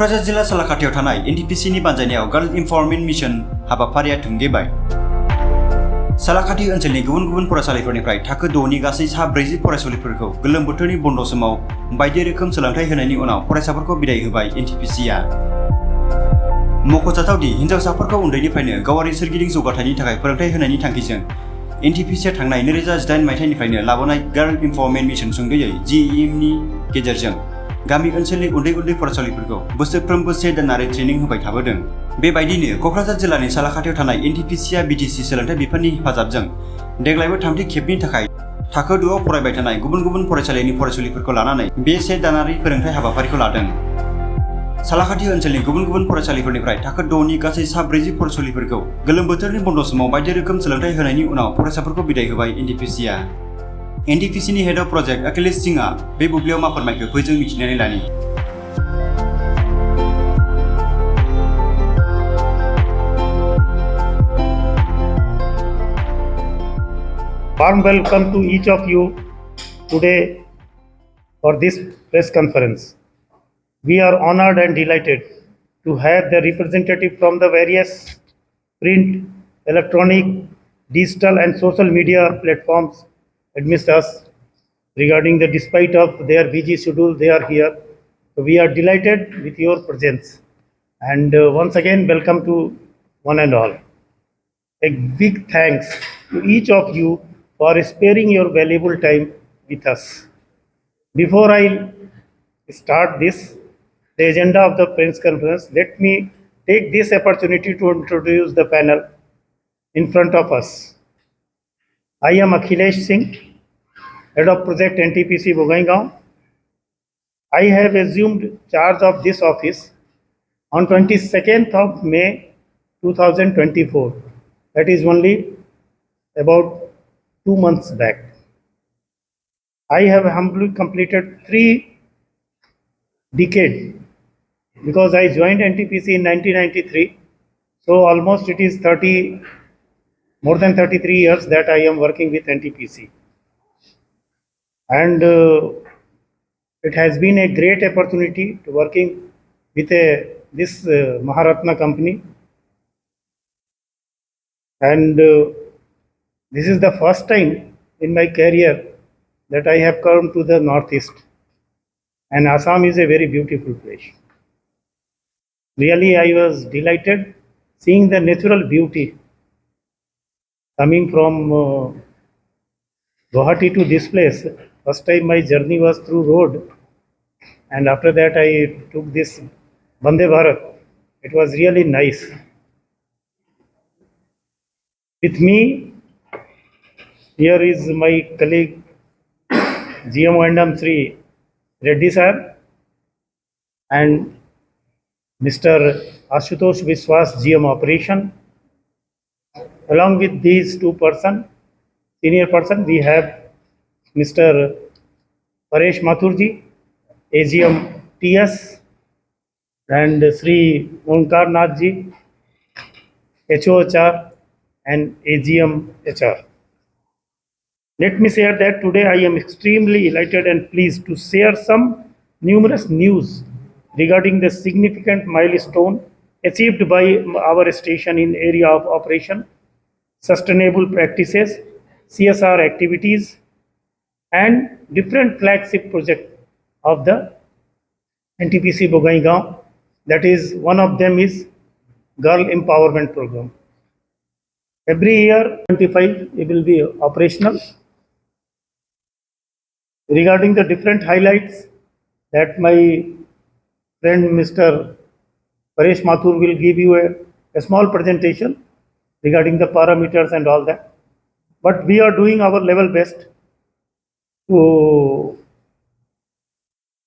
क'क्राझार जिल्ला सालाकाटियाव थानाय NTPC नि बानजायनायाव गार्ल इनफरमेन्ट मिशन हाबाफारिया थुंगेबाय। सालाकाटि ओनसोलनि गुबुन गुबुन फरायसालिफोरनिफ्राय थाखो 6 नि गासै 40 फरायसालिफोरखौ गोलोम बोथोरनि बन्द समाव बायदि रोखोम सोलोंथाय होनायनि उनाव फरायसाफोरखौ बिदाय होबाय NTPC आ। मख'जाथाव दि हिनजावसाफोरखौ उन्दैनिफ्रायनो गावारि सोरगिदिं जौगाथायनि थाखाय फोरोंथाय होनायनि थांखिजों NTPC आ थांनाय 2018 मायथाइनिफ्रायनो लाबोनाय गार्ल इनफरमेन्ट मिशन सुंद'यै GEM नि गेजेरजों गामि ओनसोलनि उन्दै फरायसालिफोरखौ बोसोरफ्रोमबो 1 दानारि ट्रेनिं होबाय थाबोदों। बेबायदिनो क'क्राझार जिल्लानि सालाकाटियाव थानाय NTPC आ BTC सोलोंथाय बिफाननि हेफाजाबजों देग्लायबो थामथि खेबनि थाखाय थाखो 2 आव फरायबाय थानाय गुबुन फरायसालिनि फरायसुलिफोरखौ लानानै बे 1 दानारि फोरोंथाय हाबाफारिखौ लादों। सालाकाटि ओनसोलनि गुबुन फरायसालिफोरनिफ्राय थाखो 6 नि गासै 40 फरायसुलिफोरखौ गोलोम बोथोरनि बन्द समाव बायदि रोखोम सोलोंथाय होनायनि उनाव फरायसाफोरखौ बिदाय होबाय NTPC आ। NTPC नि हेड अफ प्रजेक्ट अखिलेश सिंहआ बे बुब्लियाव मा फोरमायखो फै जों मिथिनानै लानि। Warm welcome to each of you today for this press conference. We are honored and delighted to have the representative from the various print, electronic, digital and social media platforms amidst us regarding the despite of their busy schedule they are here. So we are delighted with your presence and once again welcome to one and all. A big thanks to each of you for sparing your valuable time with us. Before I start the agenda of the press conference, let me take this opportunity to introduce the panel in front of us. I am Akhilesh Singh, Head of Project NTPC Bogaingaon. I have assumed charge of this office on 22nd of May 2024. That is only about 2 months back. I have humbly completed 3 decades because I joined NTPC in 1993. So almost it is more than 33 years that I am working with NTPC. And it has been a great opportunity to working with this Maharatna company. And this is the first time in my career that I have come to the Northeast, and Assam is a very beautiful place. Really, I was delighted seeing the natural beauty coming from Guwahati to this place. First time my journey was through road, and after that I took this Vande Bharat. It was really nice. With me, here is my colleague GM Vandam Sri Reddy sir and Mr. Ashutosh Viswas GM Operation. Along with these two senior person, we have Mr. Paresh Mathurji, AGM TS, and Sri Onkar Nathji, HOHR and AGM HR. Let me share that today I am extremely elated and pleased to share some numerous news regarding the significant milestone achieved by our station in area of operation, sustainable practices, CSR activities, and different flagship projects of the NTPC Bogaingaon. That is, one of them is Girl Empowerment Program. Every year 25 it will be operational. Regarding the different highlights that my friend Mr. Paresh Mathur will give you a small presentation regarding the parameters and all that. But we are doing our level best to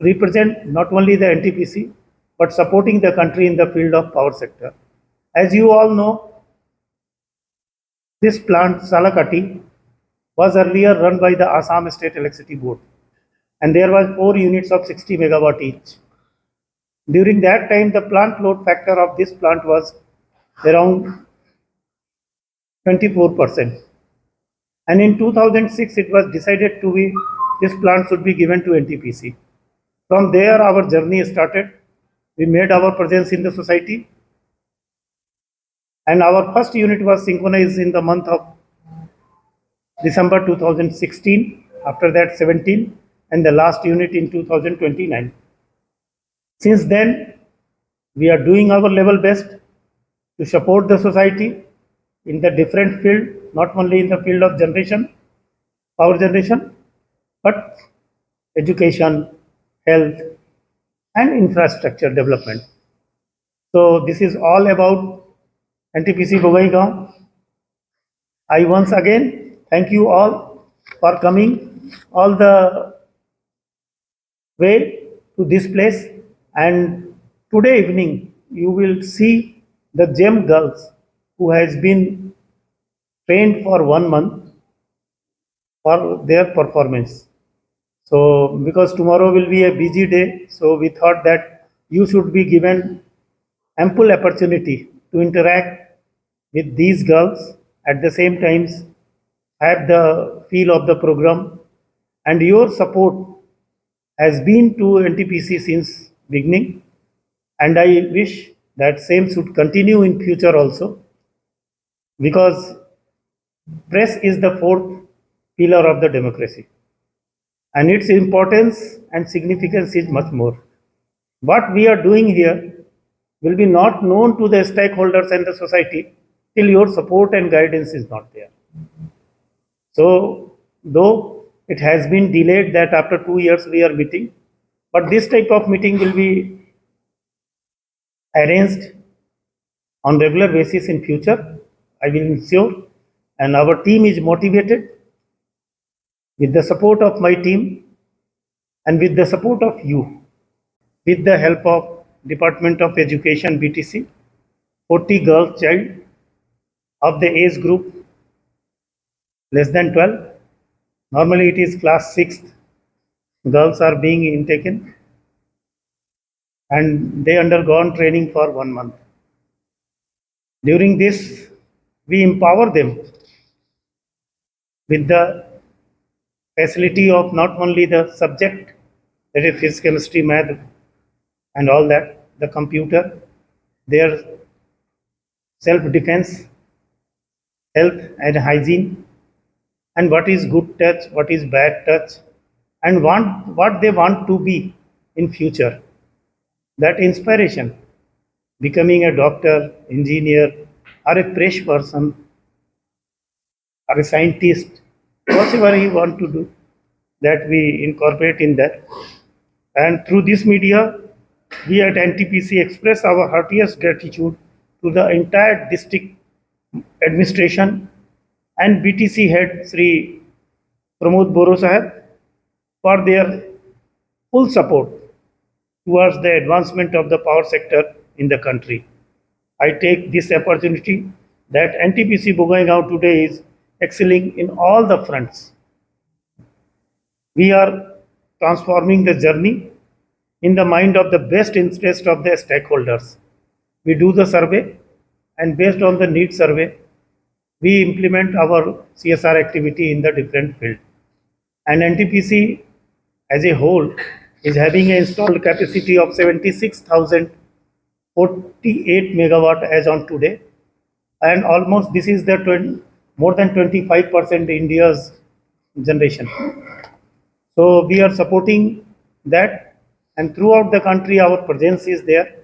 represent not only the NTPC but supporting the country in the field of power sector. As you all know, this plant Salakati was earlier run by the Assam State Electricity Board, and there was 4 units of 60 megawatt each. During that time, the plant load factor of this plant was around 24%. And in 2006, it was decided to this plant should be given to NTPC. From there, our journey started. we made our presence in the society. And our first unit was synchronized in the month of December 2016, after that 17, and the last unit in 2029. Since then, we are doing our level best to support the society in the different field, not only in the field of generation, power generation, but education, health, and infrastructure development. So this is all about NTPC Bogaigaon. I once again thank you all for coming all the way to this place, and today evening you will see the gem girls who has been trained for 1 month for their performance. So because tomorrow will be a busy day, so we thought that you should be given ample opportunity to interact with these girls, at the same times have the feel of the program, and your support has been to NTPC since beginning, and I wish that same should continue in future also, because press is the fourth pillar of the democracy, and its importance and significance is much more. What we are doing here will be not known to the stakeholders and the society till your support and guidance is not there. So, though it has been delayed that after 2 years we are meeting, but this type of meeting will be arranged on regular basis in future. I will ensure, and our team is motivated with the support of my team and with the support of you, with the help of Department of Education BTC, 40 girls child of the age group less than 12. Normally it is class 6th girls are being intaken, and they undergone training for 1 month. During this, we empower them with the facility of not only the subject, that is physics, chemistry, math, and all that, the computer, their self-defense, health and hygiene, and what is good touch, what is bad touch, and what they want to be in future. That inspiration, becoming a doctor, engineer, or a fresh person, or a scientist, whatever you want to do, that we incorporate in that. And through this media, we at NTPC express our heartiest gratitude to the entire district administration and BTC head Sri Pramod Boro Sahab for their full support towards the advancement of the power sector in the country. I take this opportunity that NTPC Bogaigaon today is excelling in all the fronts. We are transforming the journey in the mind of the best interest of the stakeholders. We do the survey, and based on the need survey, we implement our CSR activity in the different field. And NTPC as a whole is having an installed capacity of 76,048 megawatt as on today, and almost this is the more than 25% India's generation. So we are supporting that, and throughout the country our presence is there.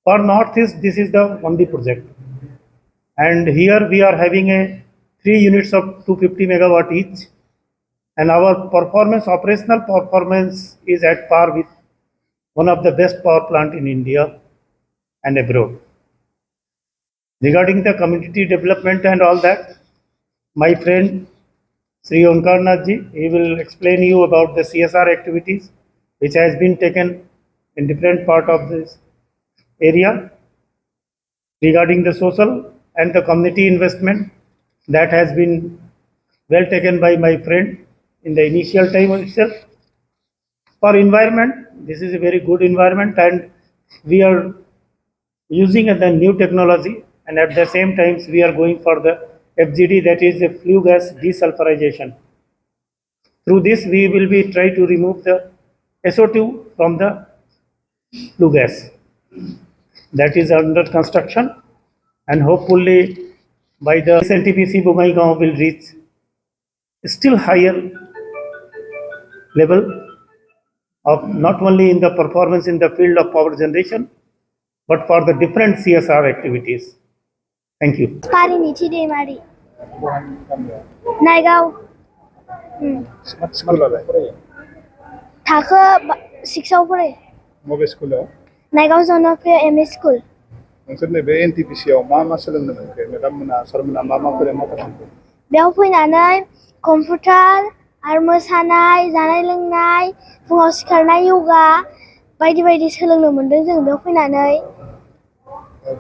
For Northeast, this is the only project, and here we are having a 3 units of 250 megawatt each, and our operational performance is at par with one of the best power plant in India and abroad. Regarding the community development and all that, my friend Sri Onkar Nath ji, he will explain you about the CSR activities which has been taken in different part of this area. Regarding the social and the community investment, that has been well taken by my friend in the initial time itself. For environment, this is a very good environment, and we are using the new technology, and at the same time we are going for the FGD, that is the flue gas desulfurization. Through this we will be try to remove the SO2 from the flue gas. that is under construction, and hopefully by the NTPC Bongaigaon will reach still higher level of not only in the performance in the field of power generation, but for the different CSR activities. Thank you. पारिनिथि Daimari Naigaon स्कुलालाय थाखो 6आव फरायो बबे स्कुलाव Naigaon जनप्रिय ME school नोंसोर नैबे NTPC आव मा सोलोंनो मोनखो मेडाम मोना सारमोना मा फोरोंखो बेयाव फैनानै कम्पिउटार आरो मोसानाय जानाय लोंनाय फुङाव सिखारनाय योगा बायदि बायदि सोलोंनो मोनदों जों बेयाव फैनानै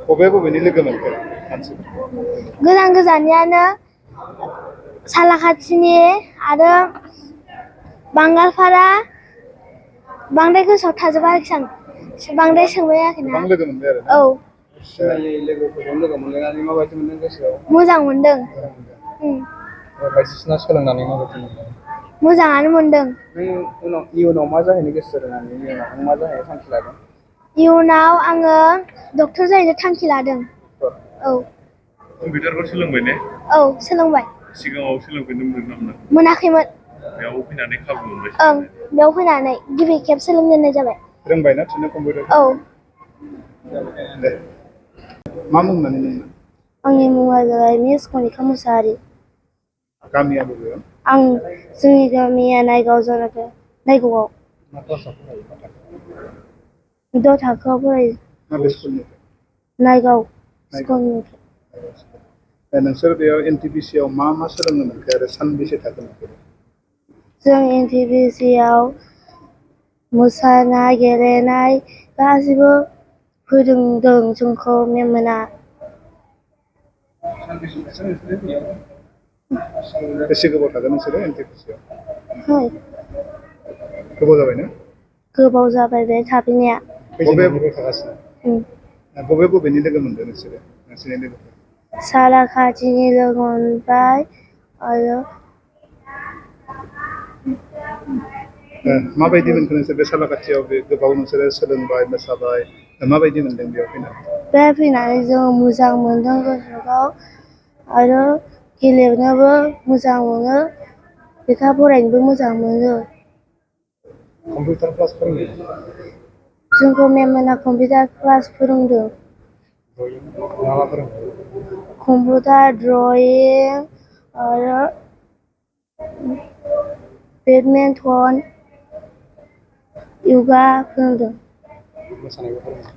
बबेनि लोगो मोनखो मानसिफोर गोजान गोजाननियानो सालाखाथिनि आरो बांगालपारा बांद्राय गोसोआव थाजोबा आरोखि आं बांद्राय सोंबाय आरोखि ना गोबां लोगो मोनबाय आरो औ सिनायै लोगोफोरजों लोगो मोनलायनानै माबायदि मोनदों गोसोआव मोजां मोनदों बायदिसिना सोलोंनानै माबायदि मोनदों मोजाङानो मोनदों नों इयुनाव मा जाहैनो गोसो जादों इयुनाव नों मा जाहैनो थांखि लादों इयुनाव आङो डक्टर जाहैनो थांखि लादों औ कम्पिउटारखौ सोलोंबाय ने औ सोलोंबाय सिगाङाव सोलोंफेरनो मोनदों ना मोनाखैमोन बेयाव फैनानै खाबु मोनबाय ओं बेयाव फैनानै गिबि खेब सोलोंजेननाय जाबाय रोंबायना थुनो कम्पिउटार औ दे मा मुं होननानै नोंना आंनि मुङा जाबाय मिस कनिका मुसाहारि गामिया बबेयाव आं जोंनि गामिया नायगाव जनप्रिय नायगावआव मा क्लासाव फरायो 6 थाखोआव फरायो माबे स्कुलनिफ्राय नायगाव स्कुलनिफ्राय नोंसोर बेयाव एनटिपिसि आव मा सोलोंनो मोनखो आरो सानबेसे थाखो मोनखो जों एनटिपिसि आव मोसानाय गेलेनाय गासिबो फोरोंदों जोंखौ मेम मोना बेसे गोबाव थागोन नोंसोरो एनटिपिसि आव गोबाव जाबायना गोबाव जाबाय बे थाफैनाया बबेनि लोगो मोनदों नोंसोरो नोंसोरनि लोगोफोर सालाखाथिनि लोगो मोनबाय आरो माबायदि मोनखो नोंसोर बे सालाखाथियाव बे गोबाव नोंसोरो सोलोंबाय मोसाबाय माबायदि मोनदों बेयाव फैनानै जों मोजां मोनदों गोसोखौ आरो गेलेनोबो मोजां मोनो लेखा फरायनोबो मोजां मोनो कम्पिउटार क्लास फोरोंदों जोंखौ मेम मोना कम्पिउटार क्लास फोरोंदों मा फोरोंदों कम्पिउटार ड्रयिं आरो बेडमिन्टन योगा फोरोंदों मोसानायबो फोरोंदों